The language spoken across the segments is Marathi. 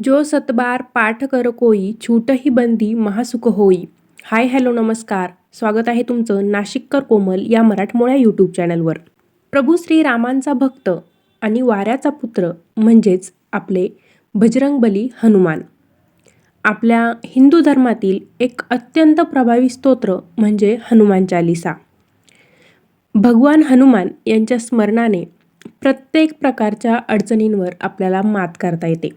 जो सतबार पाठ कर कोई छूटही बंदी महासुख होई. हाय हॅलो नमस्कार, स्वागत आहे तुमचं नाशिककर कोमल या मराठमोळ्या यूट्यूब चॅनलवर. प्रभू श्रीरामांचा भक्त आणि वाऱ्याचा पुत्र म्हणजेच आपले बजरंगबली हनुमान. आपल्या हिंदू धर्मातील एक अत्यंत प्रभावी स्तोत्र म्हणजे हनुमान चालीसा. भगवान हनुमान यांच्या स्मरणाने प्रत्येक प्रकारच्या अडचणींवर आपल्याला मात करता येते.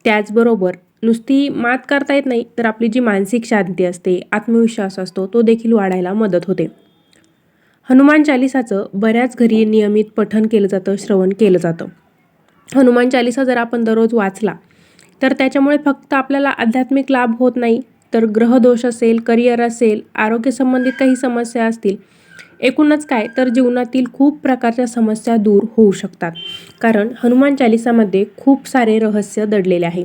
त्याचबरोबर नुसती मात करता येत नाही, तर आपली जी मानसिक शांती असते, आत्मविश्वास असतो, तो देखील वाढायला मदत होते. हनुमान चालिसाचं बऱ्याच घरी नियमित पठण केलं जातं, श्रवण केलं जातं. हनुमान चालिसा जर आपण दररोज वाचला तर त्याच्यामुळे फक्त आपल्याला आध्यात्मिक लाभ होत नाही, तर ग्रहदोष असेल, करिअर असेल, आरोग्यसंबंधित काही समस्या असतील, एकूणच काय तर जीवनातील खूप प्रकारच्या समस्या दूर होऊ शकतात. कारण हनुमान चालिसामध्ये खूप सारे रहस्य दडलेले आहे.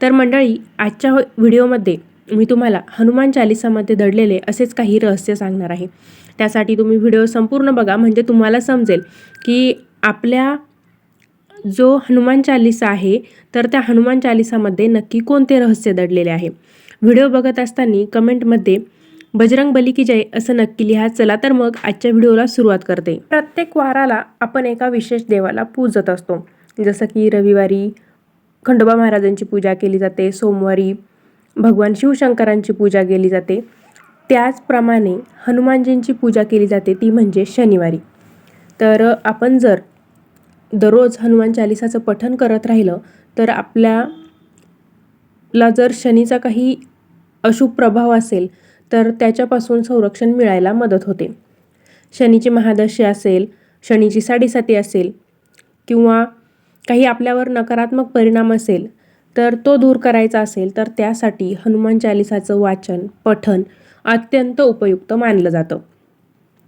तर मंडळी, आजच्या व्हिडिओमध्ये मी तुम्हाला हनुमान चालिसामध्ये दडलेले असेच काही रहस्य सांगणार आहे. त्यासाठी तुम्ही व्हिडिओ संपूर्ण बघा, म्हणजे तुम्हाला समजेल की आपल्या जो हनुमान चालिसा आहे तर त्या हनुमान चालिसामध्ये नक्की कोणते रहस्य दडलेले आहे. व्हिडिओ बघत असताना कमेंटमध्ये बजरंगबली की जय असं नक्की लिहा. चला तर मग आजच्या व्हिडिओला सुरुवात करते. प्रत्येक वाराला आपण एका विशेष देवाला पूजत असतो. जसं की रविवारी खंडोबा महाराजांची पूजा केली जाते, सोमवारी भगवान शिवशंकरांची पूजा केली जाते. त्याचप्रमाणे हनुमानजींची पूजा केली जाते, ती म्हणजे शनिवारी. तर आपण जर दररोज हनुमान चालिसाचं पठण करत राहिलं तर आपल्याला जर शनीचा काही अशुभ प्रभाव असेल तर त्याच्यापासून संरक्षण मिळायला मदत होते. शनीची महादशा असेल, शनीची साडेसाती असेल किंवा काही आपल्यावर नकारात्मक परिणाम असेल तर तो दूर करायचा असेल तर त्यासाठी हनुमान चालिसाचं वाचन, पठण अत्यंत उपयुक्त मानलं जातं.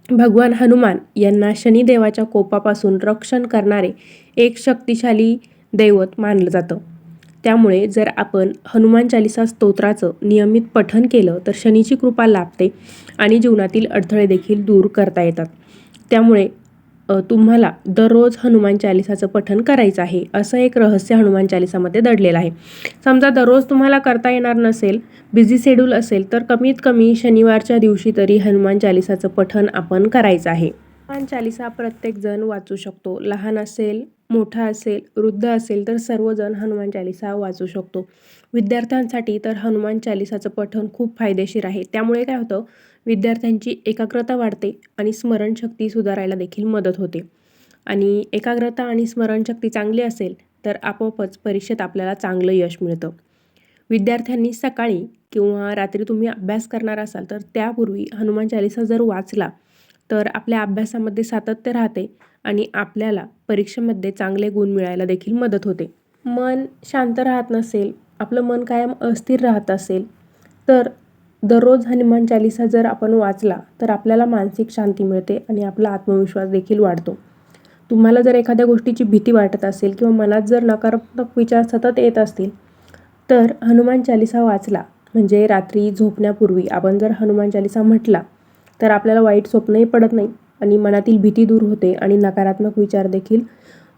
भगवान हनुमान यांना शनिदेवाच्या कोपापासून रक्षण करणारे एक शक्तिशाली दैवत मानलं जातं. त्यामुळे जर आपण हनुमान चालिसा स्तोत्राचं नियमित पठण केलं तर शनीची कृपा लाभते आणि जीवनातील अडथळे देखील दूर करता येतात. त्यामुळे तुम्हाला दररोज हनुमान चालिसाचं पठण करायचं आहे. असं एक रहस्य हनुमान चालिसामध्ये दडलेलं आहे. समजा दररोज तुम्हाला करता येणार नसेल, बिझी शेड्यूल असेल, तर कमीत कमी शनिवारच्या दिवशी तरी हनुमान चालिसाचं पठण आपण करायचं आहे. हनुमान चालिसा प्रत्येकजण वाचू शकतो. लहान असेल, मोठा असेल, वृद्ध असेल, तर सर्वजण हनुमान चालिसा वाचू शकतो. विद्यार्थ्यांसाठी तर हनुमान चालिसाचं पठण खूप फायदेशीर आहे. त्यामुळे काय होतं, विद्यार्थ्यांची एकाग्रता वाढते आणि स्मरणशक्ती सुधारायला देखील मदत होते. आणि एकाग्रता आणि स्मरणशक्ती चांगली असेल तर आपोआपच परीक्षेत आपल्याला चांगलं यश मिळतं. विद्यार्थ्यांनी सकाळी किंवा रात्री तुम्ही अभ्यास करणार असाल तर त्यापूर्वी हनुमान चालिसा जर वाचला तर आपल्या अभ्यासामध्ये सातत्य राहते आणि आपल्याला परीक्षेमध्ये चांगले गुण मिळायला देखील मदत होते. मन शांत राहत नसेल, आपलं मन कायम अस्थिर राहत असेल, तर दररोज हनुमान चालिसा जर आपण वाचला तर आपल्याला मानसिक शांती मिळते आणि आपला आत्मविश्वास देखील वाढतो. तुम्हाला जर एखाद्या गोष्टीची भीती वाटत असेल किंवा मनात जर नकारात्मक विचार सतत येत असतील तर हनुमान चालिसा वाचला म्हणजे रात्री झोपण्यापूर्वी आपण जर हनुमान चालिसा म्हटला तर आपल्याला वाईट स्वप्नही पडत नाही आणि मनातील भीती दूर होते आणि नकारात्मक विचार देखील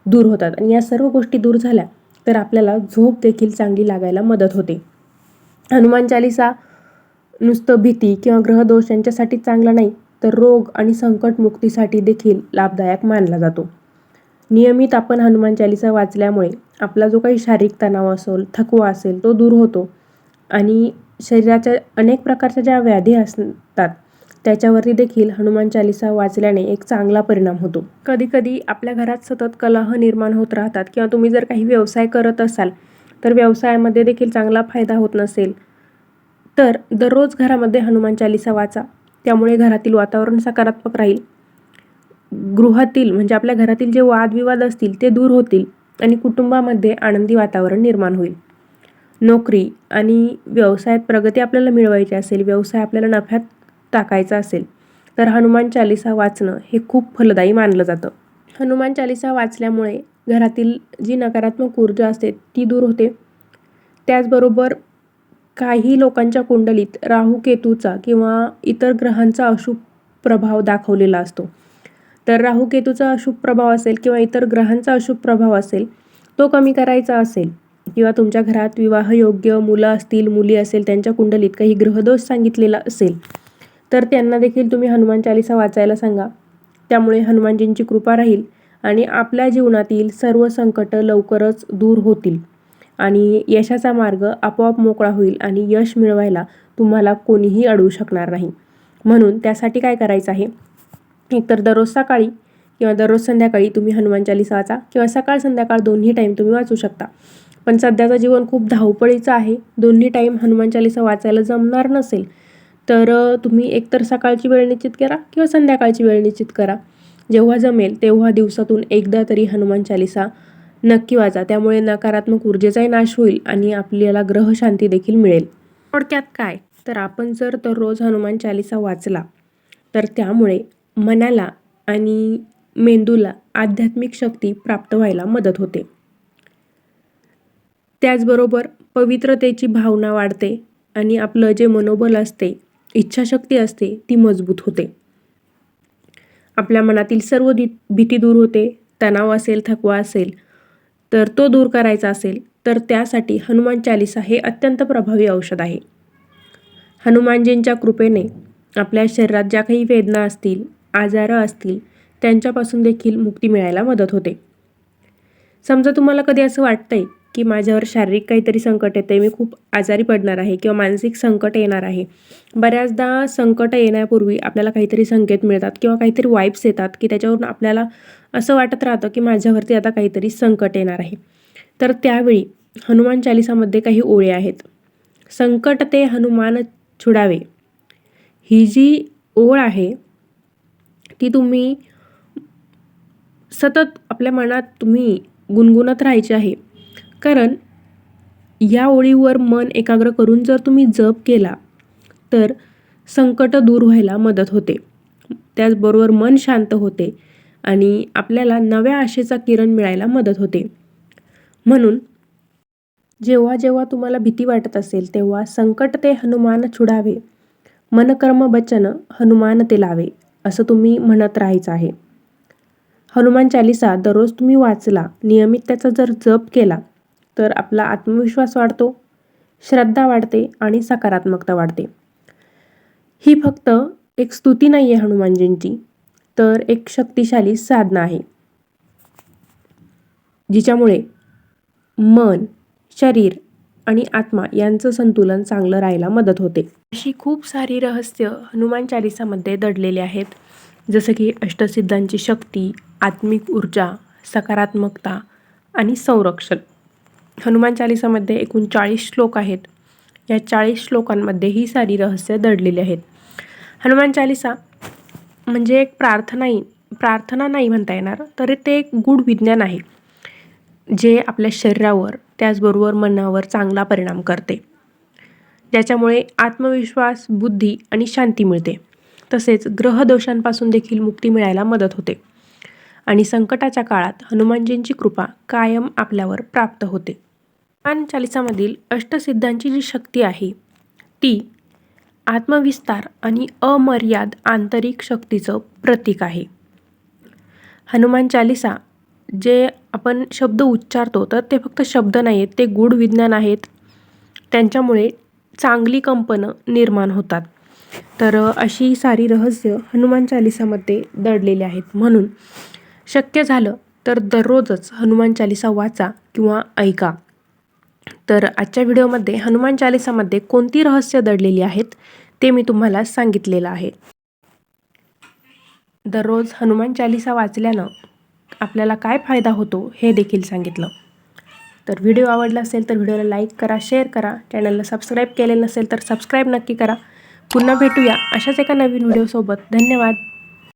दूर होतात. आणि या सर्व गोष्टी दूर झाल्या तर आपल्याला झोप देखील चांगली लागायला मदत होते. हनुमान चालिसा नुसतं भीती किंवा ग्रहदोष यांच्यासाठी चांगला नाही, तर रोग आणि संकटमुक्तीसाठी देखील लाभदायक मानला जातो. नियमित आपण हनुमान चालिसा वाचल्यामुळे आपला जो काही शारीरिक तणाव असेल, थकवा असेल, तो दूर होतो आणि शरीराच्या अनेक प्रकारच्या ज्या व्याधी असतात त्याच्यावरती देखील हनुमान चालिसा वाचल्याने एक चांगला परिणाम होतो. कधीकधी आपल्या घरात सतत कलह निर्माण होत राहतात किंवा तुम्ही जर काही व्यवसाय करत असाल तर व्यवसायामध्ये देखील चांगला फायदा होत नसेल तर दररोज घरामध्ये हनुमान चालिसा वाचा. त्यामुळे घरातील वातावरण सकारात्मक राहील. गृहातील म्हणजे आपल्या घरातील जे वादविवाद असतील ते दूर होतील आणि कुटुंबामध्ये आनंदी वातावरण निर्माण होईल. नोकरी आणि व्यवसायात प्रगती आपल्याला मिळवायची असेल, व्यवसाय आपल्याला नफ्यात टाकायचा असेल तर हनुमान चालिसा वाचणं हे खूप फलदायी मानलं जातं. हनुमान चालिसा वाचल्यामुळे घरातील जी नकारात्मक ऊर्जा असते ती दूर होते. त्याचबरोबर काही लोकांच्या कुंडलीत राहू केतूचा किंवा इतर ग्रहांचा अशुभ प्रभाव दाखवलेला असतो. तर राहू केतूचा अशुभ प्रभाव असेल किंवा इतर ग्रहांचा अशुभ प्रभाव असेल, तो कमी करायचा असेल किंवा तुमच्या घरात विवाहयोग्य मुलं असतील, मुली असेल, त्यांच्या कुंडलीत काही ग्रहदोष सांगितलेला असेल तर त्यांना देखील तुम्ही हनुमान चालीसा वाचायला सांगा. त्यामुळे हनुमानजींची कृपा राहील आणि आपल्या जीवनातील सर्व संकट लवकरच दूर होतील आणि यशाचा मार्ग आपोआप मोकळा होईल आणि यश मिळवायला तुम्हाला कोणीही अडवू शकणार नाही. म्हणून त्यासाठी काय करायचं आहे, एकतर दररोज सकाळी किंवा दररोज संध्याकाळी तुम्ही हनुमान चालीसा वाचा किंवा सकाळ संध्याकाळ दोन्ही टाईम तुम्ही वाचू शकता. पण सध्याचं जीवन खूप धावपळीचं आहे, दोन्ही टाईम हनुमान चालीसा वाचायला जमणार नसेल तर तुम्ही एकतर सकाळची वेळ निश्चित करा किंवा संध्याकाळची वेळ निश्चित करा. जेव्हा जमेल तेव्हा दिवसातून एकदा तरी हनुमान चालीसा नक्की वाचा. त्यामुळे नकारात्मक ऊर्जेचाही नाश होईल आणि आपल्याला ग्रहशांती देखील मिळेल. थोडक्यात काय, तर आपण जर दररोज हनुमान चालीसा वाचला तर त्यामुळे मनाला आणि मेंदूला आध्यात्मिक शक्ती प्राप्त व्हायला मदत होते. त्याचबरोबर पवित्रतेची भावना वाढते आणि आपलं जे मनोबल असते, इच्छाशक्ती असते ती मजबूत होते. आपल्या मनातील सर्व भीती दूर होते. तणाव असेल, थकवा असेल तर तो दूर करायचा असेल तर त्यासाठी हनुमान चालीसा हे अत्यंत प्रभावी औषध आहे. हनुमानजींच्या कृपेने आपल्या शरीरात ज्या काही वेदना असतील, आजार असतील त्यांच्यापासून देखील मुक्ती मिळायला मदत होते. समजा तुम्हाला कधी असं वाटतंय की माझ्यावर शारीरिक काहीतरी संकट येते, मी खूप आजारी पडणार आहे किंवा मानसिक संकट येणार आहे. बऱ्याचदा संकट येण्यापूर्वी आपल्याला काहीतरी संकेत मिळतात किंवा काहीतरी वाईब्स येतात की त्याच्यावरून आपल्याला असं वाटत राहतं की माझ्यावरती आता काहीतरी संकट येणार आहे. तर त्यावेळी हनुमान चालीसामध्ये काही ओळी आहेत. संकट ते हनुमान छुडावे, ही जी ओळ आहे ती तुम्ही सतत आपल्या मनात तुम्ही गुणगुणत राहायची आहे. कारण या ओळीवर मन एकाग्र करून जर तुम्ही जप केला तर संकट दूर व्हायला मदत होते. त्याचबरोबर मन शांत होते आणि आपल्याला नव्या आशेचा किरण मिळायला मदत होते. म्हणून जेव्हा जेव्हा तुम्हाला भीती वाटत असेल तेव्हा संकट ते हनुमान छुडावे, मन कर्म बचन हनुमान ते लावे, असं तुम्ही म्हणत राहायचं आहे. हनुमान चालीसा दररोज तुम्ही वाचला, नियमित त्याचा जर जप केला तर आपला आत्मविश्वास वाढतो, श्रद्धा वाढते आणि सकारात्मकता वाढते. ही फक्त एक स्तुती नाही आहे हनुमानजींची, तर एक शक्तिशाली साधना आहे जिच्यामुळे मन, शरीर आणि आत्मा यांचं संतुलन चांगलं राहायला मदत होते. अशी खूप सारी रहस्य हनुमान चालीसामध्ये दडलेले आहेत, जसं की अष्टसिद्धांची शक्ती, आत्मिक ऊर्जा, सकारात्मकता आणि संरक्षण. हनुमान चालीसामध्ये एकूण 40 श्लोक आहेत. या 40 श्लोकांमध्ये ही सारी रहस्य दडलेली आहेत. हनुमान चालीसा म्हणजे एक प्रार्थना नाही म्हणता येणार, तर ते एक गूढ विज्ञान आहे जे आपल्या शरीरावर त्याचबरोबर मनावर चांगला परिणाम करते, ज्याच्यामुळे आत्मविश्वास, बुद्धी आणि शांती मिळते. तसेच ग्रहदोषांपासून देखील मुक्ती मिळायला मदत होते आणि संकटाच्या काळात हनुमानजींची कृपा कायम आपल्यावर प्राप्त होते. हनुमान चालीसामधील अष्टसिद्धांची जी शक्ती आहे ती आत्मविस्तार आणि अमर्याद आंतरिक शक्तीचं प्रतीक आहे. हनुमान चालीसा जे आपण शब्द उच्चारतो तर ते फक्त शब्द नाही आहेत, ते गूढ विज्ञान आहेत. त्यांच्यामुळे चांगली कंपनं निर्माण होतात. तर अशी सारी रहस्य हनुमान चालीसामध्ये दडलेली आहेत. म्हणून शक्य झालं तर दररोजच हनुमान चालीसा वाचा किंवा ऐका. तर आजच्या व्हिडिओमध्ये हनुमान चालीसामध्ये कोणती रहस्य दडलेली आहेत ते मी तुम्हाला सांगितलेलं आहे. दररोज हनुमान चालीसा वाचल्यानं आपल्याला काय फायदा होतो हे देखील सांगितलं. तर व्हिडिओ आवडला असेल तर व्हिडिओला लाईक करा, शेअर करा. चॅनलला सबस्क्राईब केलेलं नसेल तर सबस्क्राईब नक्की करा. पुन्हा भेटूया अशाच एका नवीन व्हिडिओसोबत. धन्यवाद.